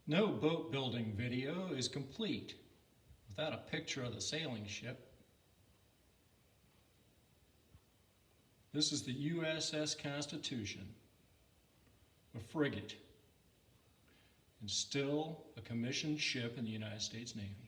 No boat building video is complete without a picture of the sailing ship. This is the USS Constitution, a frigate, and still a commissioned ship in the United States Navy.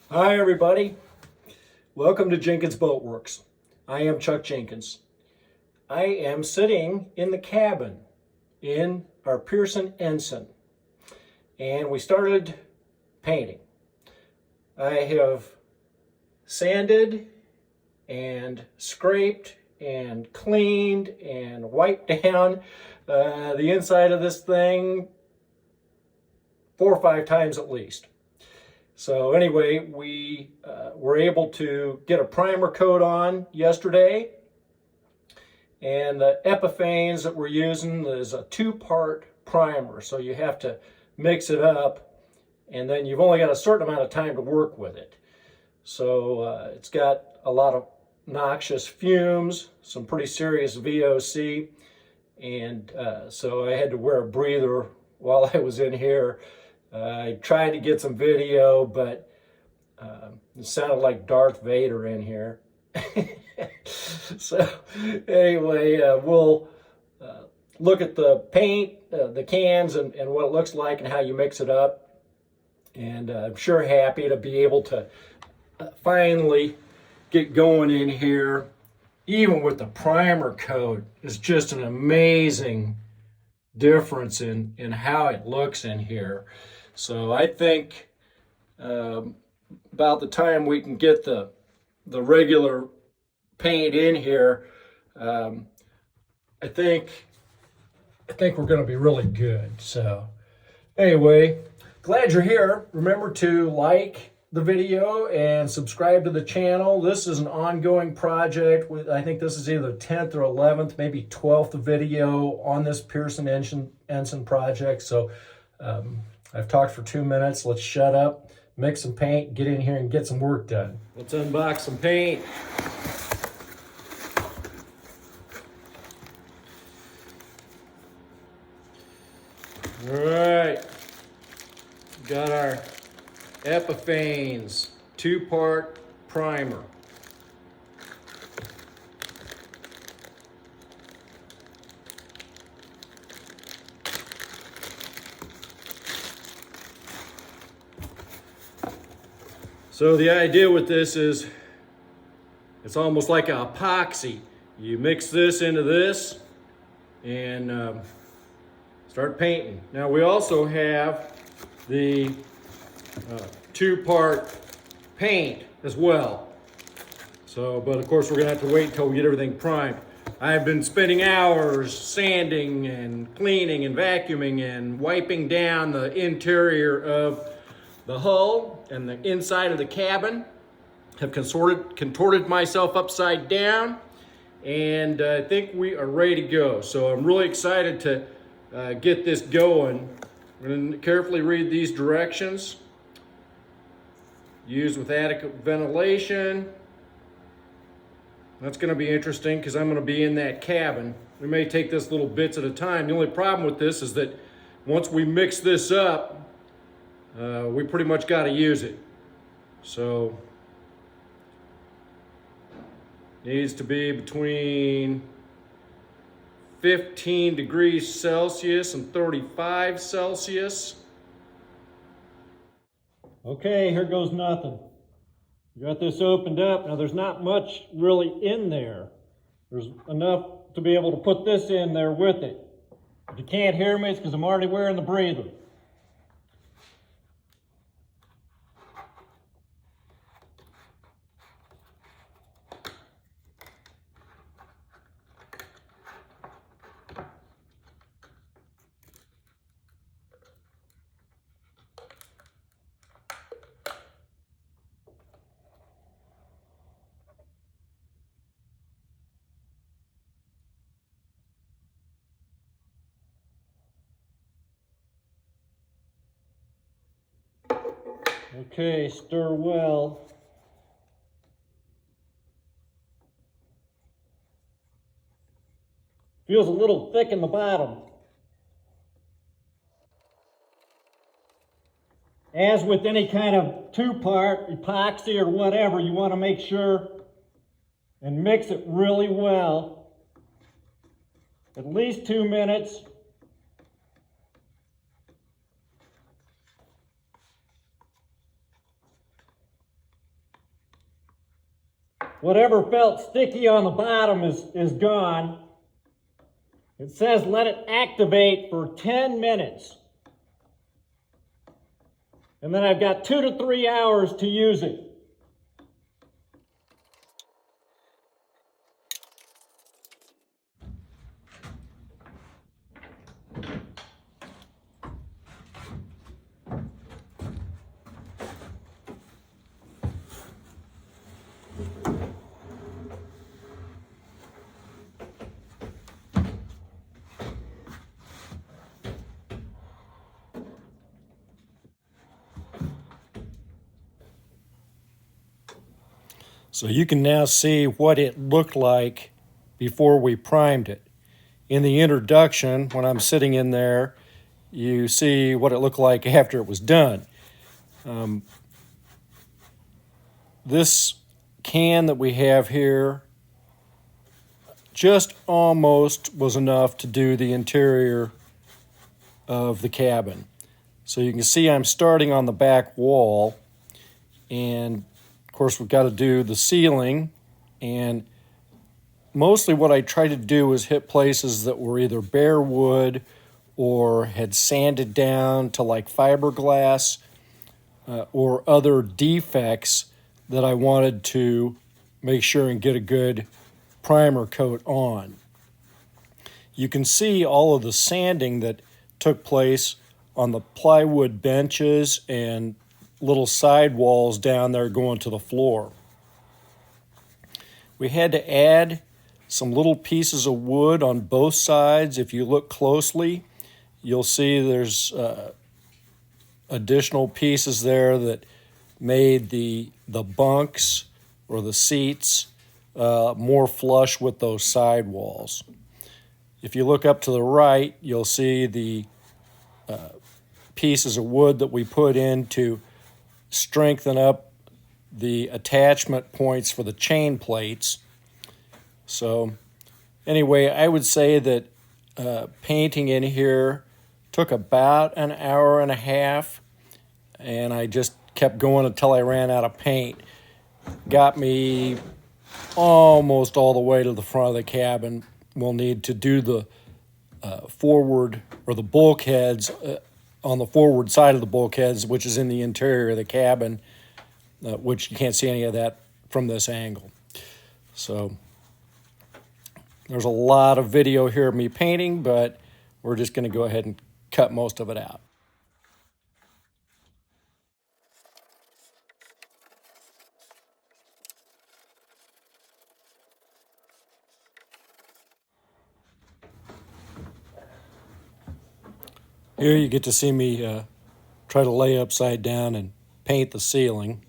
Hi everybody, welcome to Jenkins Boat Works. I am Chuck Jenkins. I am sitting in the cabin in our Pearson Ensign, and we started painting. I have sanded and scraped and cleaned and wiped down the inside of this thing 4 or 5 times at least. So anyway, we were able to get a primer coat on yesterday, and the Epifanes that we're using is a 2-part primer, so you have to mix it up, and then you've only got a certain amount of time to work with it. So it's got a lot of noxious fumes, some pretty serious VOC, and so I had to wear a breather while I was in here. I tried to get some video, but it sounded like Darth Vader in here. So anyway, we'll look at the paint, the cans, and what it looks like and how you mix it up. And I'm sure happy to be able to finally get going in here. Even with the primer coat, it's just an amazing difference in how it looks in here. So I think about the time we can get the regular paint in here, I think we're going to be really good. So anyway, glad you're here. Remember to like the video and subscribe to the channel. This is an ongoing project. I think this is either 10th or 11th, maybe 12th video on this Pearson Ensign project. So I've talked for 2 minutes. Let's shut up, mix some paint, get in here and get some work done. Let's unbox some paint. All right, got our Epifanes 2-part primer. So the idea with this is it's almost like an epoxy. You mix this into this and start painting. Now we also have the 2-part paint as well. So, but of course we're gonna have to wait until we get everything primed. I've been spending hours sanding and cleaning and vacuuming and wiping down the interior of the hull and the inside of the cabin. Have contorted myself upside down, and I think we are ready to go. So I'm really excited to get this going. I'm going to carefully read these directions. Use with adequate ventilation. That's going to be interesting because I'm going to be in that cabin. We may take this little bits at a time. The only problem with this is that once we mix this up, we pretty much got to use it. So needs to be between 15 degrees Celsius and 35 Celsius. Okay, here goes nothing. Got this opened up. Now there's not much really in there. There's enough to be able to put this in there with it. If you can't hear me, it's because I'm already wearing the breather. Okay, stir well. Feels a little thick in the bottom. As with any kind of two-part epoxy or whatever, you want to make sure and mix it really well. At least 2 minutes. Whatever felt sticky on the bottom is gone. It says let it activate for 10 minutes. And then I've got 2 to 3 hours to use it. So you can now see what it looked like before we primed it. In the introduction, when I'm sitting in there, you see what it looked like after it was done. This can that we have here just almost was enough to do the interior of the cabin. So you can see I'm starting on the back wall, and of course we've got to do the ceiling, and mostly what I try to do is hit places that were either bare wood or had sanded down to like fiberglass or other defects that I wanted to make sure and get a good primer coat on. You can see all of the sanding that took place on the plywood benches and little side walls down there going to the floor. We had to add some little pieces of wood on both sides. If you look closely, you'll see there's additional pieces there that made the bunks or the seats more flush with those side walls. If you look up to the right, you'll see the pieces of wood that we put in to strengthen up the attachment points for the chain plates. So anyway, I would say that painting in here took about an hour and a half, and I just kept going until I ran out of paint. Got me almost all the way to the front of the cabin. We'll need to do the forward or the bulkheads on the forward side of the bulkheads, which is in the interior of the cabin, which you can't see any of that from this angle. So there's a lot of video here of me painting, but we're just going to go ahead and cut most of it out. Here you get to see me try to lay upside down and paint the ceiling.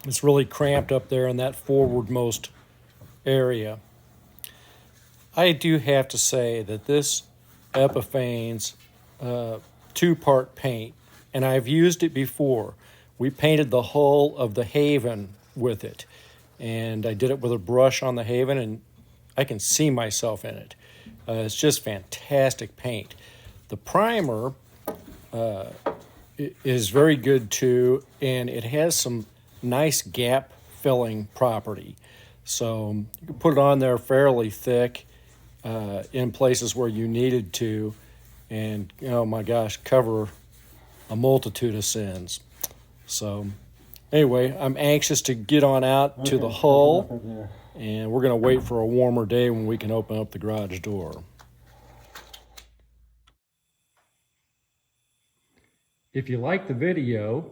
It's really cramped up there in that forwardmost area. I do have to say that this Epifanes two-part paint, and I've used it before. We painted the hull of the Haven with it, and I did it with a brush on the Haven, and I can see myself in it. It's just fantastic paint. The primer is very good too, and it has some nice gap filling property. So you can put it on there fairly thick in places where you needed to, and oh my gosh, cover a multitude of sins. So anyway, I'm anxious to get on out to the hull, and we're going to wait for a warmer day when we can open up the garage door. If you like the video,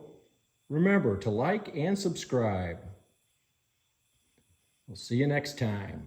remember to like and subscribe. We'll see you next time.